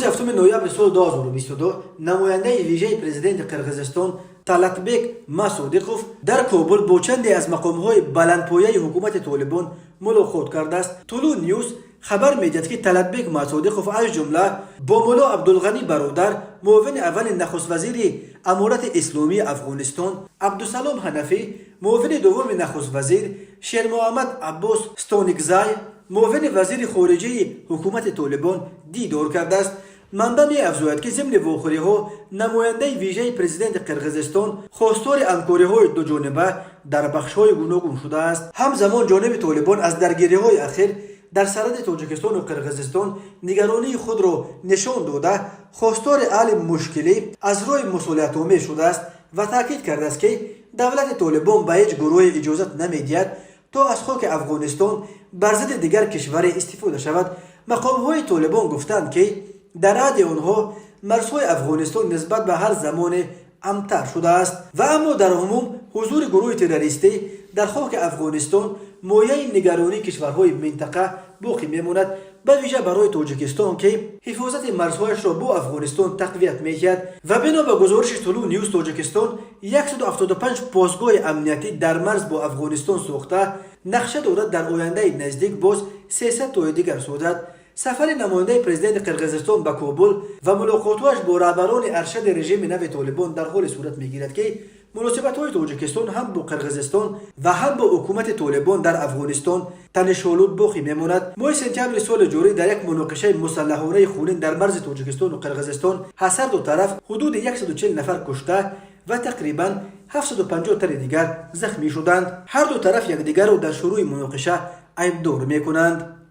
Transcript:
7 نوامبر سال 2022 نماینده ویژه پرزیدنت قرقیزستان طالاتبек مسعودیقوف در کابل با چندی از مقام‌های بلندپایه حکومت طالبان ملاقات کرده است. طلوع نیوز خبر می‌دهد که طالاتبek مسعودیقوف از جمله با مولا عبدالغنی برادر معاون اول نخست وزیر امارت اسلامی افغانستان، عبدالسلام حنفی معاون دوم نخست وزیر، شیر محمد عباس ستانکزی معاون وزیر خارجه حکومت طالبان دیدار کرده است. منبع می‌افزاید که ضمن واخوری‌ها نماینده ویژه پرزیدنت قرقیزستان خواستار همکاری‌های دو جانبه در بخش‌های گوناگون شده است. همزمان جانب طالبان از درگیری‌های اخیر در سرحد تاجیکستان و قرقیزستان نگرانی خود را نشان داده خواستار حل مشکلی از روی مسئولیت‌آمیز شده است و تاکید کرده است که دولت طالبان به هیچ گروه اجازه نمی‌دهد تا از خاک افغانستان بر ضد دیگر کشور استفاده شود. مقام‌های طالبان گفتند که در عهد آنها مرزهای افغانستان نسبت به هر زمان امتر شده است و اما در عموم حضور گروه تروریستی در خاک افغانستان مایه نگرانی کشورهای منطقه باقی میماند، به ویژه برای تاجیکستان که حفاظت مرزهایش را با افغانستان تقویت میکرد و بنا به گزارش طلوع نیوز تاجیکستان 175 پاسگاه امنیتی در مرز با افغانستان ساخته نقشه دارد در آینده نزدیک باز 300 تا دیگر سازد. سفر نماینده پرزیدنت قرقیزستان به کابل و ملاقاتش با رهبران ارشد رژیم نو طالبان در حال صورت میگیرد که مناسبت‌های تاجیکستان هم با قرقیزستان و هم با حکومت طالبان در افغانستان تنش‌آلود باقی میماند. ماه سپتامبر سال جاری در یک مناقشه مسلحانه خونین در مرز تاجیکستان و قرقیزستان هر دو طرف حدود 140 نفر کشته و تقریباً 750 تن دیگر زخمی شدند. هر دو طرف یکدیگر را در شروع مناقشه عیبدار میکنند.